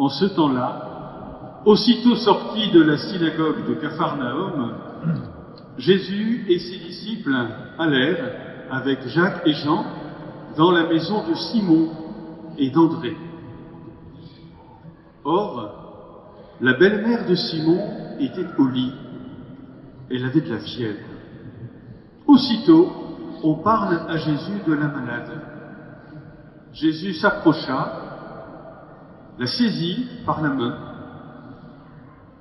En ce temps-là, aussitôt sorti de la synagogue de Capharnaüm, Jésus et ses disciples allèrent, avec Jacques et Jean, dans la maison de Simon et d'André. Or, la belle-mère de Simon était au lit. Elle avait de la fièvre. Aussitôt, on parle à Jésus de la malade. Jésus s'approcha, la saisit par la main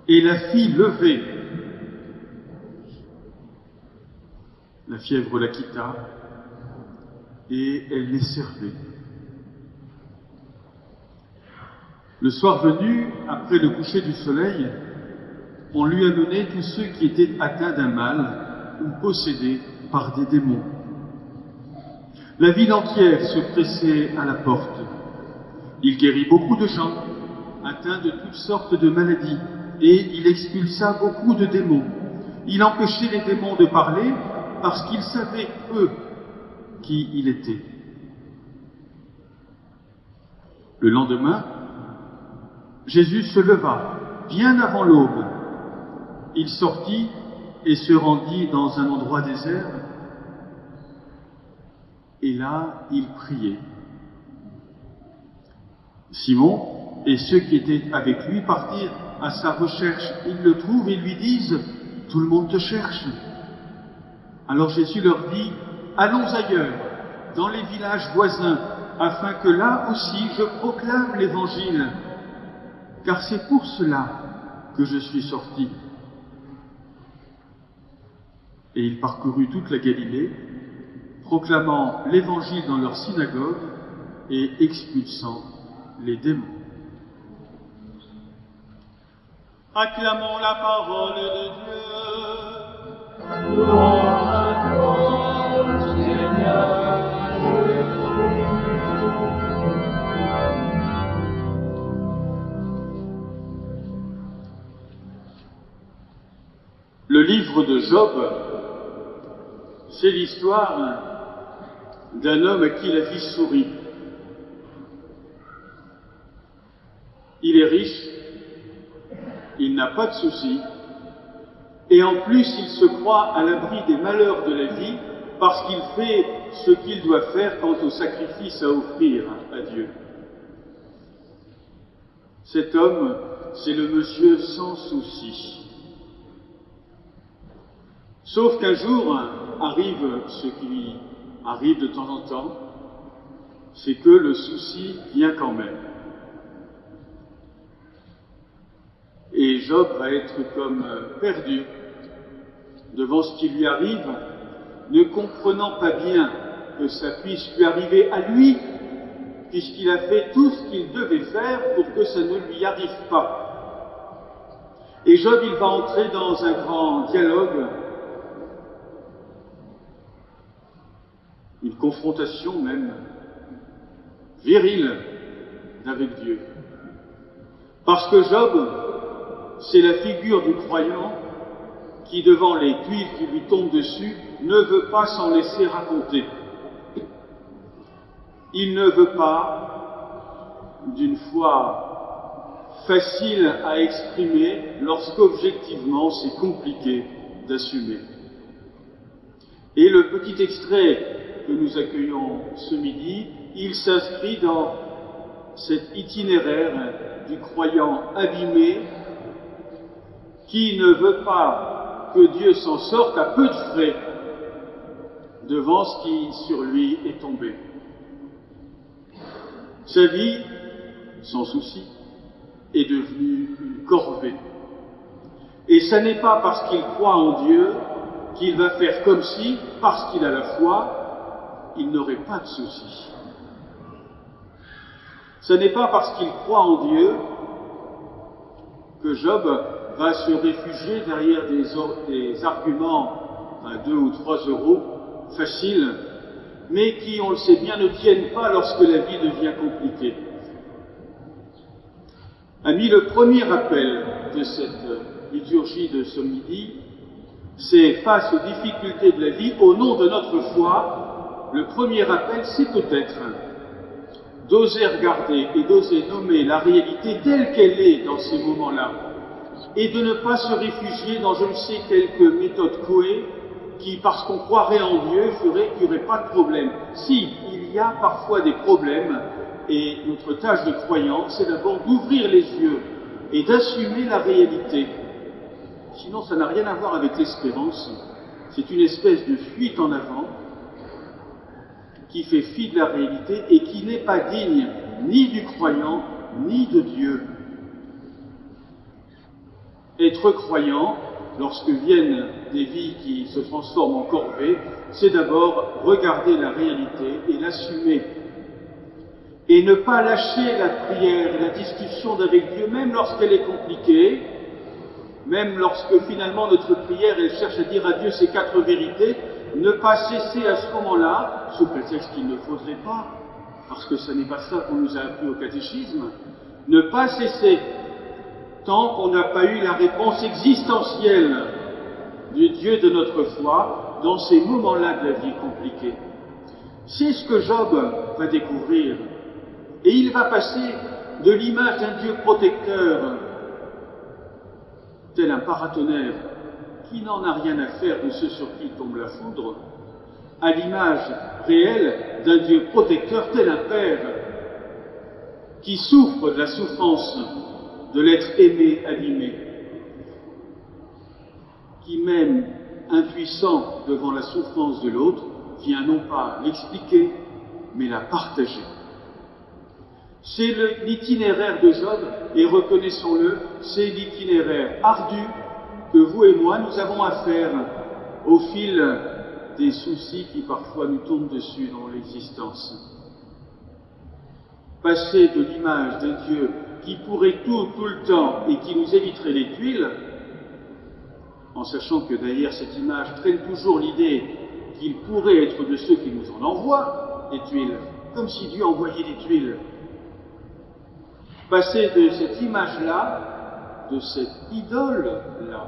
et la fit lever. La fièvre la quitta et elle les servait. Le soir venu, après le coucher du soleil, on lui amenait tous ceux qui étaient atteints d'un mal ou possédés par des démons. La ville entière se pressait à la porte. Il guérit beaucoup de gens, atteints de toutes sortes de maladies, et il expulsa beaucoup de démons. Il empêchait les démons de parler parce qu'ils savaient, eux, qui il était. Le lendemain, Jésus se leva, bien avant l'aube. Il sortit et se rendit dans un endroit désert, et là, il priait. Simon et ceux qui étaient avec lui partirent à sa recherche. Ils le trouvent et lui disent « Tout le monde te cherche ». Alors Jésus leur dit « Allons ailleurs, dans les villages voisins, afin que là aussi je proclame l'Évangile, car c'est pour cela que je suis sorti. » Et il parcourut toute la Galilée, proclamant l'Évangile dans leur synagogue et expulsant les démons. Acclamons la parole de Dieu. Louange à toi, Seigneur Jésus. Le livre de Job, c'est l'histoire d'un homme à qui la vie sourit. Il est riche, il n'a pas de soucis, et en plus il se croit à l'abri des malheurs de la vie parce qu'il fait ce qu'il doit faire quant au sacrifice à offrir à Dieu. Cet homme, c'est le monsieur sans soucis. Sauf qu'un jour arrive ce qui lui arrive de temps en temps, c'est que le souci vient quand même. Et Job va être comme perdu devant ce qui lui arrive, ne comprenant pas bien que ça puisse lui arriver à lui, puisqu'il a fait tout ce qu'il devait faire pour que ça ne lui arrive pas. Et Job, il va entrer dans un grand dialogue, une confrontation même virile avec Dieu. Parce que Job, c'est la figure du croyant qui, devant les tuiles qui lui tombent dessus, ne veut pas s'en laisser raconter. Il ne veut pas d'une foi facile à exprimer lorsqu'objectivement c'est compliqué d'assumer. Et le petit extrait que nous accueillons ce midi, il s'inscrit dans cet itinéraire du croyant abîmé qui ne veut pas que Dieu s'en sorte à peu de frais devant ce qui sur lui est tombé. Sa vie, sans souci, est devenue une corvée. Et ce n'est pas parce qu'il croit en Dieu qu'il va faire comme si, parce qu'il a la foi, il n'aurait pas de soucis. Ce n'est pas parce qu'il croit en Dieu que Job va se réfugier derrière des arguments à 2 ou 3 euros faciles, mais qui, on le sait bien, ne tiennent pas lorsque la vie devient compliquée. Amis, le premier appel de cette liturgie de ce midi, c'est face aux difficultés de la vie, au nom de notre foi, le premier appel, c'est peut-être d'oser regarder et d'oser nommer la réalité telle qu'elle est dans ces moments-là, et de ne pas se réfugier dans je ne sais quelques méthodes couées qui, parce qu'on croirait en Dieu, ferait qu'il n'y aurait pas de problème. Si, il y a parfois des problèmes, et notre tâche de croyant, c'est d'abord d'ouvrir les yeux et d'assumer la réalité. Sinon, ça n'a rien à voir avec l'espérance. C'est une espèce de fuite en avant qui fait fi de la réalité et qui n'est pas digne ni du croyant, ni de Dieu. Être croyant, lorsque viennent des vies qui se transforment en corvée, c'est d'abord regarder la réalité et l'assumer. Et ne pas lâcher la prière et la discussion avec Dieu, même lorsqu'elle est compliquée, même lorsque finalement notre prière, elle cherche à dire à Dieu ces 4 vérités, ne pas cesser à ce moment-là, sous prétexte qu'il ne faudrait pas, parce que ce n'est pas ça qu'on nous a appris au catéchisme, ne pas cesser tant qu'on n'a pas eu la réponse existentielle du Dieu de notre foi dans ces moments-là de la vie compliquée. C'est ce que Job va découvrir. Et il va passer de l'image d'un Dieu protecteur, tel un paratonnerre qui n'en a rien à faire de ceux sur qui tombe la foudre, à l'image réelle d'un Dieu protecteur tel un père qui souffre de la souffrance de l'être aimé, abîmé, qui même impuissant devant la souffrance de l'autre, vient non pas l'expliquer, mais la partager. C'est l'itinéraire de Job, et reconnaissons-le, c'est l'itinéraire ardu que vous et moi, nous avons à faire au fil des soucis qui parfois nous tombent dessus dans l'existence. Passer de l'image d'un Dieu qui pourrait tout le temps, et qui nous éviterait les tuiles, en sachant que derrière cette image traîne toujours l'idée qu'il pourrait être de ceux qui nous en envoient des tuiles, comme si Dieu envoyait des tuiles. Passer de cette image-là, de cette idole-là,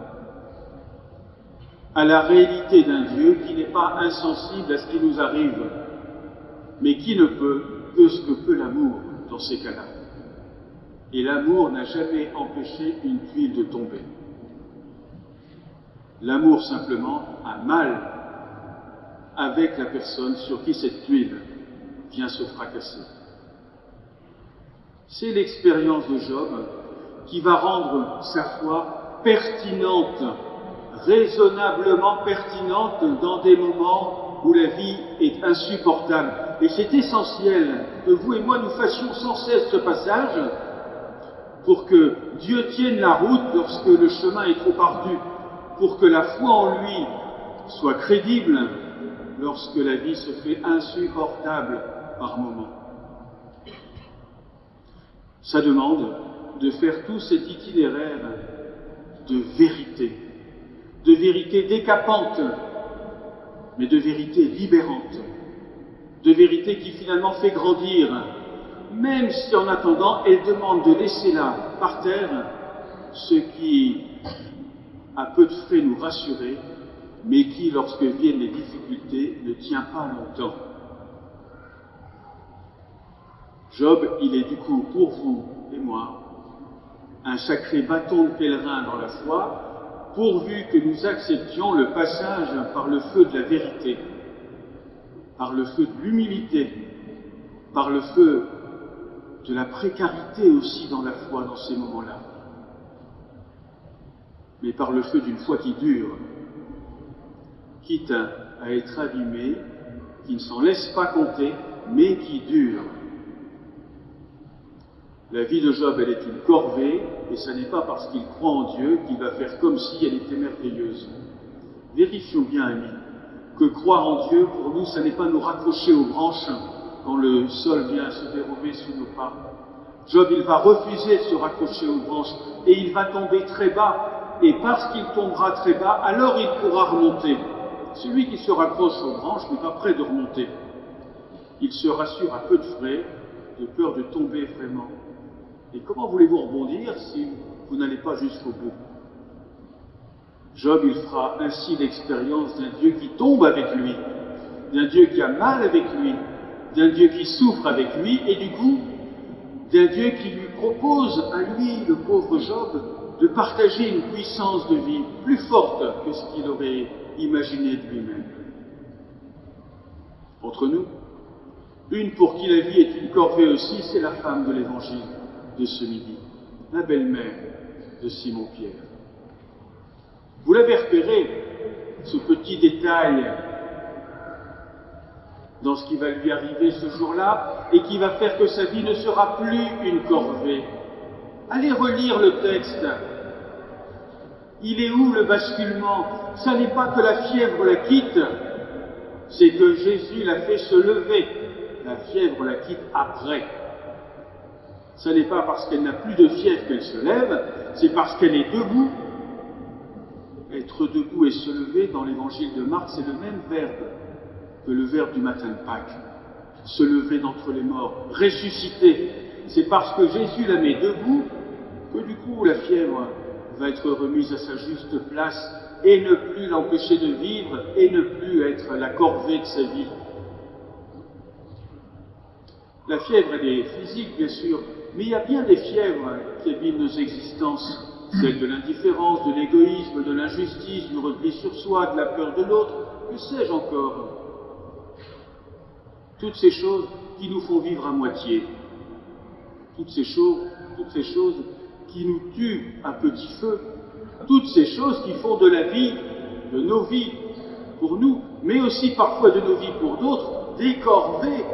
à la réalité d'un Dieu qui n'est pas insensible à ce qui nous arrive, mais qui ne peut que ce que peut l'amour dans ces cas-là. Et l'amour n'a jamais empêché une tuile de tomber. L'amour simplement a mal avec la personne sur qui cette tuile vient se fracasser. C'est l'expérience de Job qui va rendre sa foi pertinente, raisonnablement pertinente dans des moments où la vie est insupportable. Et c'est essentiel que vous et moi nous fassions sans cesse ce passage pour que Dieu tienne la route lorsque le chemin est trop ardu, pour que la foi en lui soit crédible lorsque la vie se fait insupportable par moments. Ça demande de faire tout cet itinéraire de vérité décapante, mais de vérité libérante, de vérité qui finalement fait grandir, même si en attendant elle demande de laisser là, par terre, ce qui a peu de frais nous rassurer, mais qui, lorsque viennent les difficultés, ne tient pas longtemps. Job, il est du coup pour vous et moi un sacré bâton de pèlerin dans la foi, pourvu que nous acceptions le passage par le feu de la vérité, par le feu de l'humilité, par le feu de la précarité aussi dans la foi dans ces moments-là, mais par le feu d'une foi qui dure, quitte à être abîmée, qui ne s'en laisse pas compter, mais qui dure. La vie de Job, elle est une corvée, et ce n'est pas parce qu'il croit en Dieu qu'il va faire comme si elle était merveilleuse. Vérifions bien, amis, que croire en Dieu, pour nous, ce n'est pas nous raccrocher aux branches quand le sol vient se dérober sous nos pas. Job, il va refuser de se raccrocher aux branches, et il va tomber très bas, et parce qu'il tombera très bas, alors il pourra remonter. Celui qui se raccroche aux branches n'est pas prêt de remonter. Il se rassure à peu de frais, de peur de tomber vraiment. Et comment voulez-vous rebondir si vous n'allez pas jusqu'au bout? Job, il fera ainsi l'expérience d'un Dieu qui tombe avec lui, d'un Dieu qui a mal avec lui, d'un Dieu qui souffre avec lui, et du coup, d'un Dieu qui lui propose à lui, le pauvre Job, de partager une puissance de vie plus forte que ce qu'il aurait imaginé de lui-même. Entre nous, une pour qui la vie est une corvée aussi, c'est la femme de l'évangile de ce midi, la belle-mère de Simon-Pierre. Vous l'avez repéré, ce petit détail dans ce qui va lui arriver ce jour-là et qui va faire que sa vie ne sera plus une corvée. Allez relire le texte. Il est où le basculement? Ça n'est pas que la fièvre la quitte, c'est que Jésus l'a fait se lever. La fièvre la quitte après. Ce n'est pas parce qu'elle n'a plus de fièvre qu'elle se lève, c'est parce qu'elle est debout. Être debout et se lever, dans l'évangile de Marc, c'est le même verbe que le verbe du matin de Pâques. Se lever d'entre les morts, ressusciter. C'est parce que Jésus la met debout que du coup la fièvre va être remise à sa juste place et ne plus l'empêcher de vivre et ne plus être la corvée de sa vie. La fièvre, elle est physique, bien sûr, mais il y a bien des fièvres qui abîment nos existences. Celle de l'indifférence, de l'égoïsme, de l'injustice, du repli sur soi, de la peur de l'autre, que sais-je encore? Toutes ces choses qui nous font vivre à moitié. Toutes ces choses qui nous tuent à petit feu. Toutes ces choses qui font de la vie, de nos vies, pour nous, mais aussi parfois de nos vies pour d'autres, des corvées.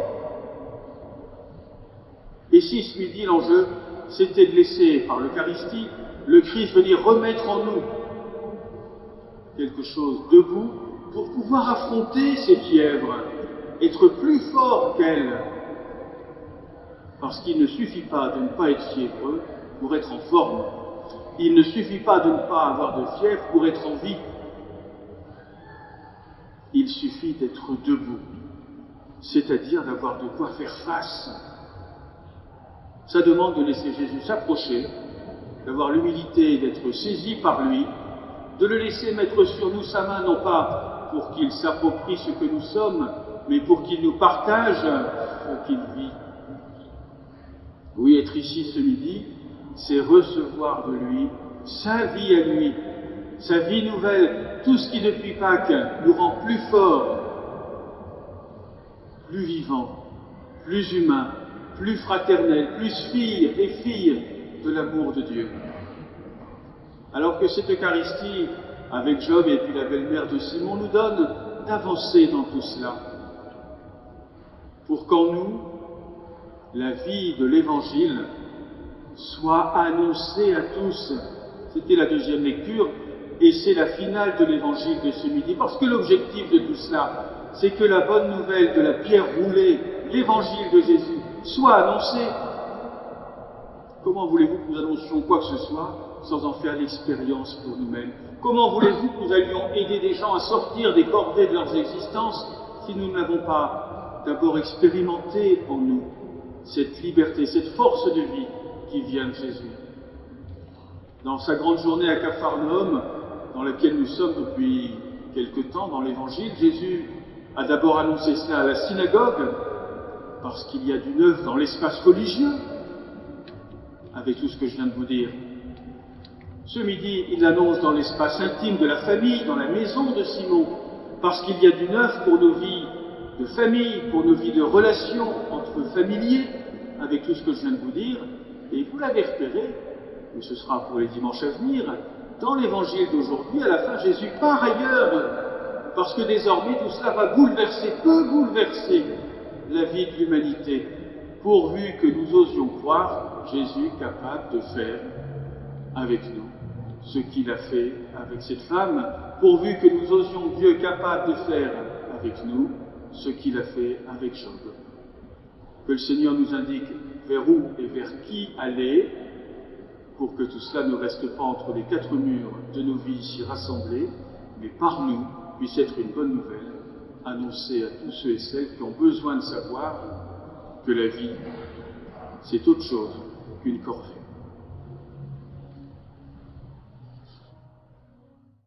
Et si ce midi l'enjeu, c'était de laisser, par l'Eucharistie, le Christ venir remettre en nous quelque chose debout pour pouvoir affronter ces fièvres, être plus fort qu'elles. Parce qu'il ne suffit pas de ne pas être fiévreux pour être en forme. Il ne suffit pas de ne pas avoir de fièvre pour être en vie. Il suffit d'être debout, c'est-à-dire d'avoir de quoi faire face. Ça demande de laisser Jésus s'approcher, d'avoir l'humilité d'être saisi par lui, de le laisser mettre sur nous sa main, non pas pour qu'il s'approprie ce que nous sommes, mais pour qu'il nous partage ce qu'il vit. Oui, être ici ce midi, c'est recevoir de lui sa vie à lui, sa vie nouvelle, tout ce qui depuis Pâques nous rend plus forts, plus vivants, plus humains, plus fraternels, plus filles et filles de l'amour de Dieu. Alors que cette Eucharistie, avec Job et puis la belle-mère de Simon, nous donne d'avancer dans tout cela, pour qu'en nous, la vie de l'Évangile soit annoncée à tous. C'était la deuxième lecture, et c'est la finale de l'Évangile de ce midi, parce que l'objectif de tout cela, c'est que la bonne nouvelle de la pierre roulée, l'Évangile de Jésus, soit annoncé. Comment voulez-vous que nous annoncions quoi que ce soit sans en faire l'expérience pour nous-mêmes? Comment voulez-vous que nous allions aider des gens à sortir des corvées de leurs existences si nous n'avons pas d'abord expérimenté en nous cette liberté, cette force de vie qui vient de Jésus? Dans sa grande journée à Capharnaüm, dans laquelle nous sommes depuis quelque temps dans l'Évangile, Jésus a d'abord annoncé cela à la synagogue, parce qu'il y a du neuf dans l'espace religieux, avec tout ce que je viens de vous dire. Ce midi, il l'annonce dans l'espace intime de la famille, dans la maison de Simon, parce qu'il y a du neuf pour nos vies de famille, pour nos vies de relations entre familiers, avec tout ce que je viens de vous dire. Et vous l'avez repéré, mais ce sera pour les dimanches à venir, dans l'évangile d'aujourd'hui, à la fin, Jésus part ailleurs, parce que désormais tout cela va bouleverser, peut bouleverser la vie de l'humanité, pourvu que nous osions croire Jésus capable de faire avec nous ce qu'il a fait avec cette femme, pourvu que nous osions Dieu capable de faire avec nous ce qu'il a fait avec Job. Que le Seigneur nous indique vers où et vers qui aller, pour que tout cela ne reste pas entre les quatre murs de nos vies ici rassemblées, mais par nous puisse être une bonne nouvelle, annoncée à tous ceux et celles qui ont besoin de savoir que la vie, c'est autre chose qu'une corvée.